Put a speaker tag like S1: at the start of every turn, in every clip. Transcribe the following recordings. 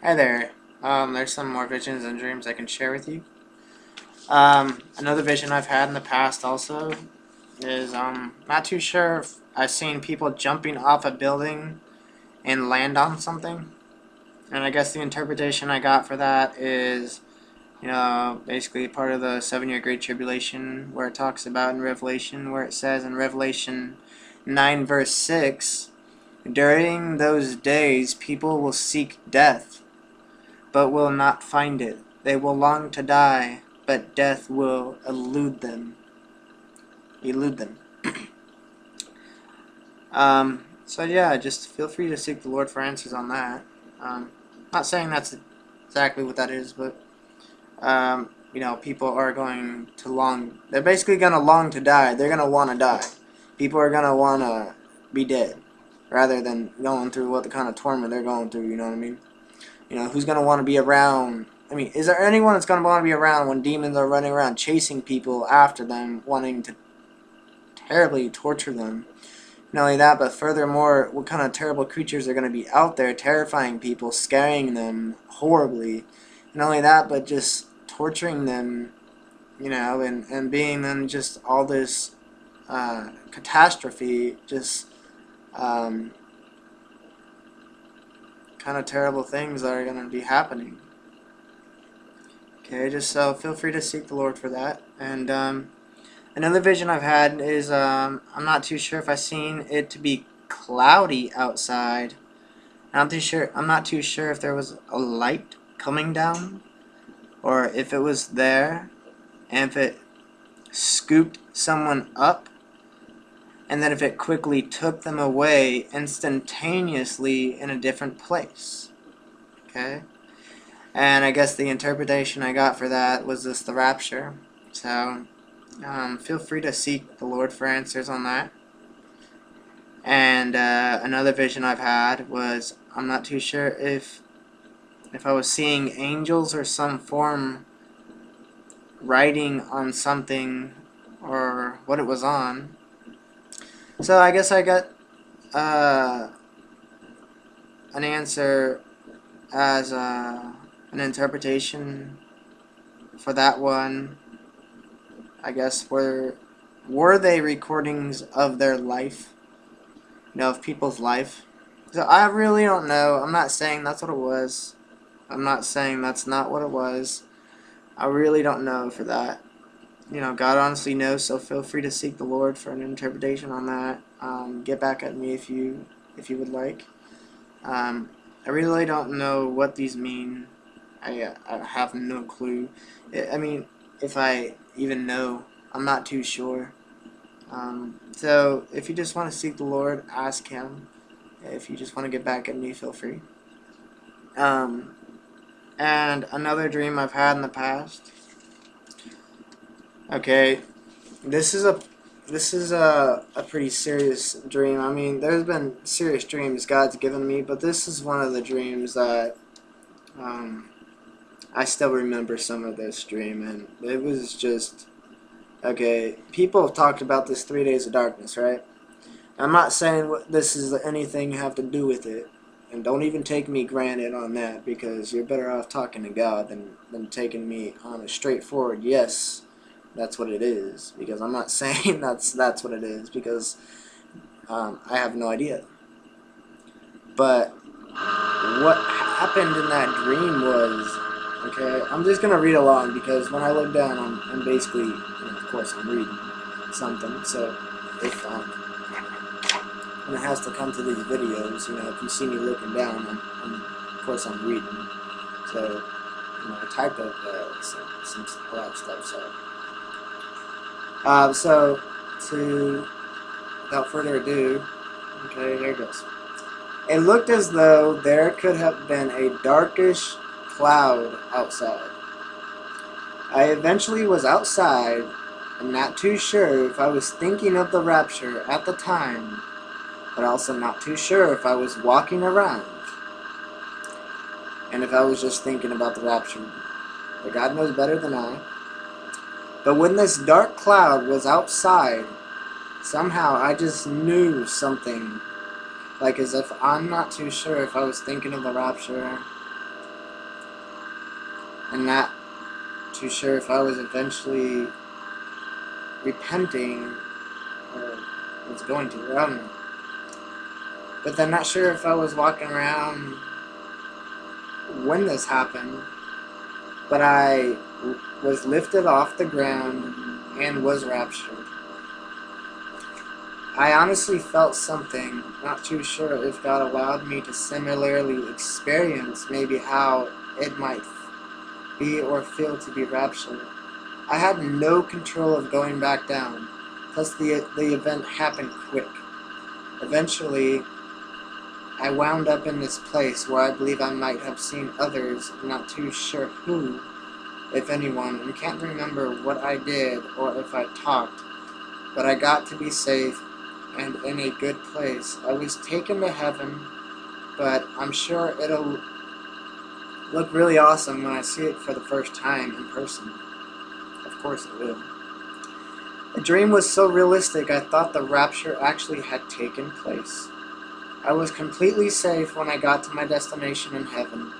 S1: Hi there. There's some more visions and dreams I can share with you. Another vision I've had in the past also is not too sure if I've seen people jumping off a building and land on something. And I guess the interpretation I got for that is, basically part of the 7-year Great Tribulation where it talks about in Revelation, where it says in Revelation 9 verse 6, during those days people will seek death but will not find it. They will long to die, but death will elude them. So yeah, just feel free to seek the Lord for answers on that. Not saying that's exactly what that is, but people are going to long. They're basically gonna long to die. They're gonna want to die. People are gonna want to be dead, rather than going through what the kind of torment they're going through. You know what I mean? Who's going to want to be around? I mean, is there anyone that's going to want to be around when demons are running around chasing people after them, wanting to terribly torture them? Not only that, but furthermore, what kind of terrible creatures are going to be out there terrifying people, scaring them horribly? Not only that, but just torturing them, and being then just all this catastrophe, just kind of terrible things that are going to be happening. Okay, just so feel free to seek the Lord for that. And another vision I've had is I'm not too sure if I've seen it to be cloudy outside. I'm not too sure if there was a light coming down, or if it was there, and if it scooped someone up, and then if it quickly took them away instantaneously in a different place. Okay? And I guess the interpretation I got for that was this the rapture. So, feel free to seek the Lord for answers on that. And another vision I've had was, I'm not too sure if I was seeing angels or some form writing on something, or what it was on. So I guess I got an answer as an interpretation for that one. I guess were they recordings of their life, of people's life? So I really don't know. I'm not saying that's what it was. I'm not saying that's not what it was. I really don't know for that. God honestly knows, so feel free to seek the Lord for an interpretation on that. Get back at me if you would like. I really don't know what these mean. I have no clue. I mean, if I even know, I'm not too sure. So if you just want to seek the Lord, ask Him. If you just want to get back at me, feel free. And another dream I've had in the past. Okay, this is a pretty serious dream. I mean, there's been serious dreams God's given me, but this is one of the dreams that I still remember some of this dream, and it was just okay. People have talked about this 3 days of darkness, right? I'm not saying this is anything you have to do with it, and don't even take me granted on that, because you're better off talking to God than taking me on a straightforward yes. That's what it is, because I'm not saying that's what it is, because I have no idea. But what happened in that dream was, okay, I'm just going to read along, because when I look down, I'm basically, of course I'm reading something, so if when it has to come to these videos, if you see me looking down, of course I'm reading, so, I typed up some a lot of stuff, so. Without further ado, okay, here it goes. It looked as though there could have been a darkish cloud outside. I eventually was outside, and not too sure if I was thinking of the rapture at the time, but also not too sure if I was walking around, and if I was just thinking about the rapture. But God knows better than I. But when this dark cloud was outside, somehow I just knew something. Like as if I'm not too sure if I was thinking of the rapture, and not too sure if I was eventually repenting or was going to. I don't know. But then not sure if I was walking around when this happened, but I was lifted off the ground and was raptured. I honestly felt something, not too sure if God allowed me to similarly experience maybe how it might be or feel to be raptured. I had no control of going back down, plus the event happened quick. Eventually, I wound up in this place where I believe I might have seen others, not too sure who, if anyone, and can't remember what I did or if I talked, but I got to be safe and in a good place. I was taken to heaven, but I'm sure it'll look really awesome when I see it for the first time in person. Of course it will. The dream was so realistic I thought the rapture actually had taken place. I was completely safe when I got to my destination in heaven,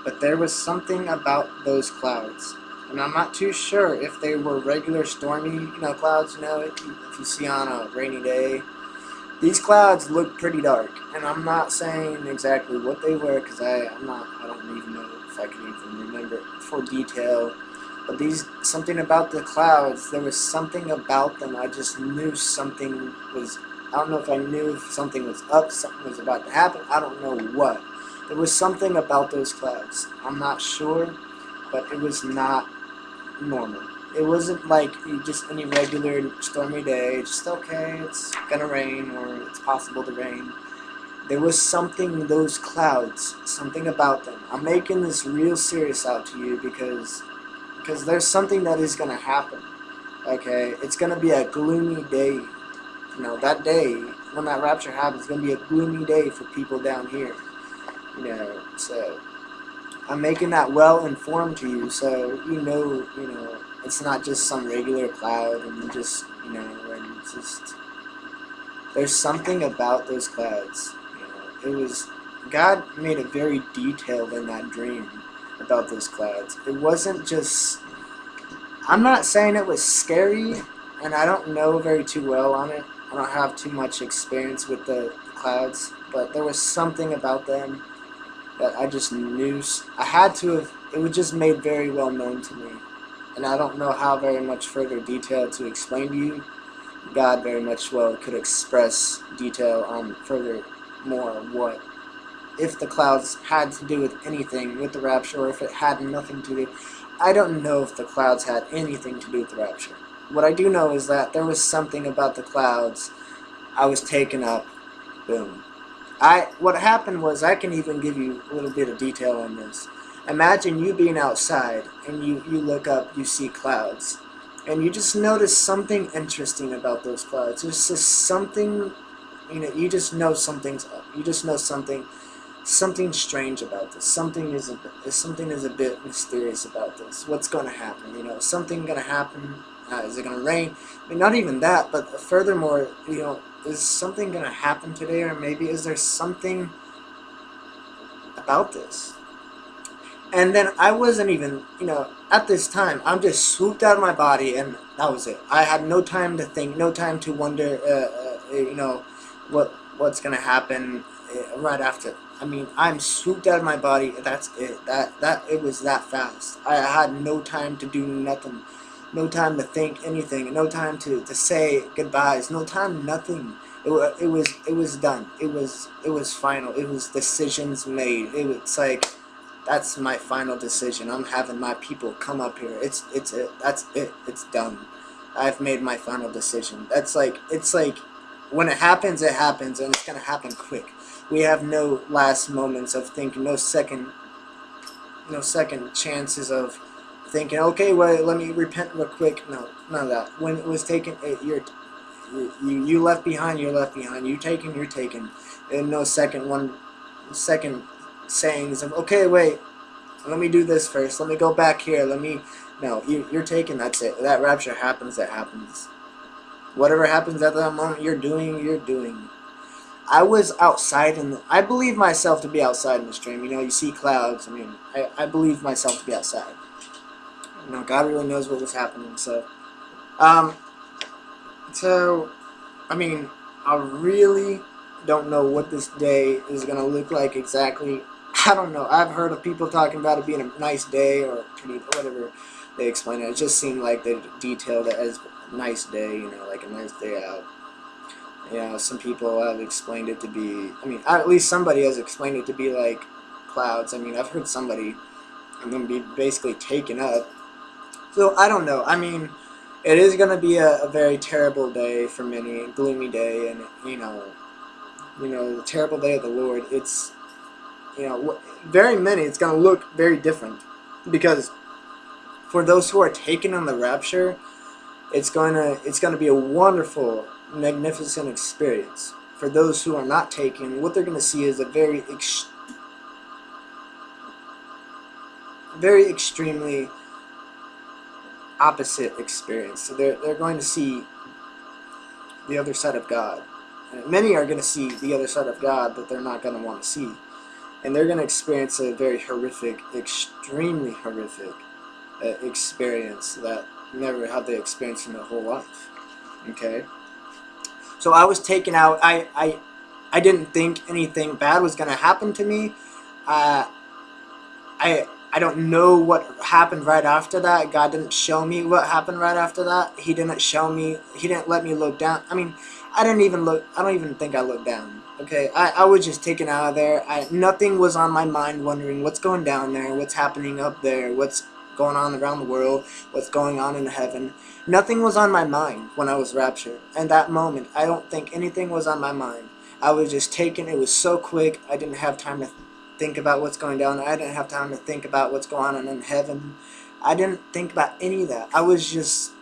S1: but there was something about those clouds. And I'm not too sure if they were regular stormy, clouds, if you see on a rainy day. These clouds look pretty dark, and I'm not saying exactly what they were because I don't even know if I can even remember for detail. But something about the clouds, there was something about them. I just knew something was. I don't know if I knew if something was up, something was about to happen. I don't know what. There was something about those clouds. I'm not sure, but it was not normal. It wasn't like just any regular stormy day. Just okay, it's gonna rain or it's possible to rain. There was something in those clouds, something about them. I'm making this real serious out to you because there's something that is gonna happen. Okay, it's gonna be a gloomy day. That day when that rapture happens, it's gonna be a gloomy day for people down here. So I'm making that well informed to you, so it's not just some regular cloud and and it's just there's something about those clouds. It was God made it very detailed in that dream about those clouds. It wasn't just. I'm not saying it was scary, and I don't know very too well on it. I don't have too much experience with the clouds, but there was something about them that I just knew. I had to have. It was just made very well known to me, and I don't know how very much further detail to explain to you. God very much well could express detail on further more what if the clouds had to do with anything with the rapture or if it had nothing to do. I don't know if the clouds had anything to do with the rapture. What I do know is that there was something about the clouds. I was taken up. Boom. What happened was, I can even give you a little bit of detail on this. Imagine you being outside and you look up, you see clouds, and you just notice something interesting about those clouds. There's just something, you just know something's up. You just know something strange about this. Something is a bit mysterious about this. What's going to happen? Something going to happen. Is it going to rain? I mean, not even that, but furthermore, is something going to happen today, or maybe is there something about this? And then I wasn't even, at this time, I'm just swooped out of my body, and that was it. I had no time to think, no time to wonder, what's going to happen right after. I mean, I'm swooped out of my body. That's it. It was that fast. I had no time to do nothing. No time to think anything. No time to say goodbyes. No time, nothing. It was done. It was final. It was decisions made. It was like, that's my final decision. I'm having my people come up here. It's it. That's it. It's done. I've made my final decision. It's like when it happens, and it's gonna happen quick. We have no last moments of thinking, no second chances of thinking, okay, well, let me repent real quick. No, none of that. When it was taken, you left behind, you're left behind. You're taken. And no second sayings of, okay, wait, let me do this first. Let me go back here. No, you're taken. That's it. That rapture happens. That happens. Whatever happens at that moment, you're doing. I was outside, and I believe myself to be outside in this dream. You see clouds. I mean, I believe myself to be outside. God really knows what was happening. Um, so I mean, I really don't know what this day is gonna look like exactly. I don't know. I've heard of people talking about it being a nice day or pretty, whatever they explain it. It just seemed like they detailed it as a nice day, like a nice day out. Some people have explained it to be, I mean, at least somebody has explained it to be like clouds. I mean, I've heard somebody, I'm going to be basically taken up. So, I don't know. I mean, it is going to be a very terrible day for many, a gloomy day, and, the terrible day of the Lord. It's, very many, it's going to look very different. Because for those who are taken on the rapture, it's going to be a wonderful, magnificent experience. For those who are not taken, what they're going to see is a very extremely opposite experience. So they're going to see the other side of God. And many are going to see the other side of God that they're not going to want to see. And they're going to experience a very horrific, extremely horrific experience that never have they experienced in their whole life. Okay? So I was taken out. I didn't think anything bad was going to happen to me. I don't know what happened right after that. God didn't show me what happened right after that. He didn't show me. He didn't let me look down. I mean, I don't even think I looked down. Okay, I was just taken out of there. Nothing was on my mind wondering what's going down there, what's happening up there, what's going on around the world, what's going on in heaven. Nothing was on my mind when I was raptured. And that moment, I don't think anything was on my mind. I was just taken. It was so quick. I didn't have time to think about what's going down. I didn't have time to think about what's going on in heaven. I didn't think about any of that. I was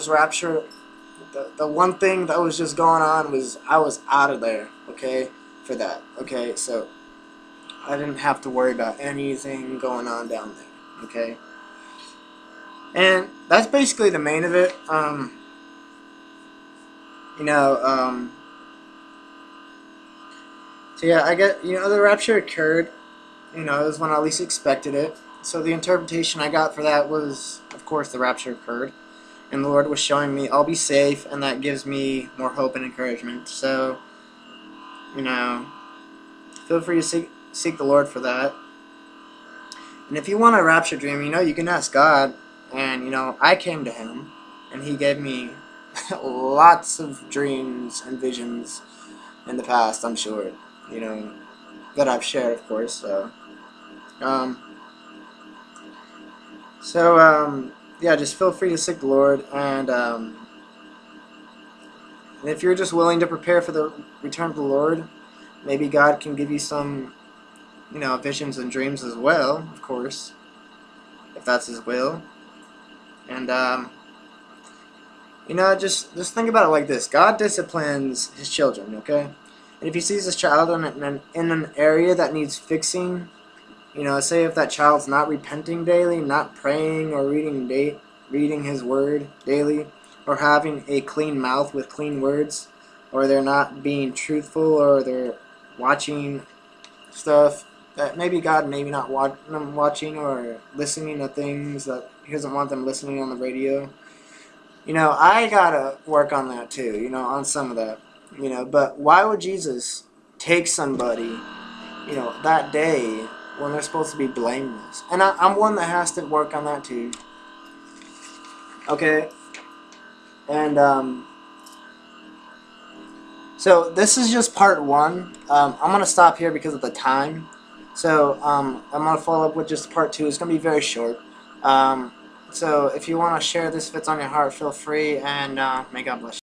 S1: raptured. The one thing that was just going on was I was out of there, okay, for that, okay? So I didn't have to worry about anything going on down there, okay? And that's basically the main of it. So yeah, I get, the rapture occurred, it was when I least expected it. So the interpretation I got for that was, of course, the rapture occurred. And the Lord was showing me I'll be safe, and that gives me more hope and encouragement. So, feel free to seek the Lord for that. And if you want a rapture dream, you can ask God. And, I came to Him, and He gave me lots of dreams and visions in the past, I'm sure, that I've shared, of course. So, yeah, just feel free to seek the Lord, and if you're just willing to prepare for the return of the Lord, maybe God can give you some, visions and dreams as well, of course, if that's His will. And just think about it like this: God disciplines His children, okay? And if He sees His child in an area that needs fixing, say if that child's not repenting daily, not praying or reading His Word daily, or having a clean mouth with clean words, or they're not being truthful, or they're watching stuff that maybe God maybe not want them watching, or listening to things that He doesn't want them listening on the radio. I gotta work on that too, on some of that. But why would Jesus take somebody, that day when they're supposed to be blameless? And I'm one that has to work on that too. Okay? And, so this is just part one. I'm going to stop here because of the time. So, I'm going to follow up with just part two. It's going to be very short. So if you want to share this, if it's on your heart, feel free, and may God bless you.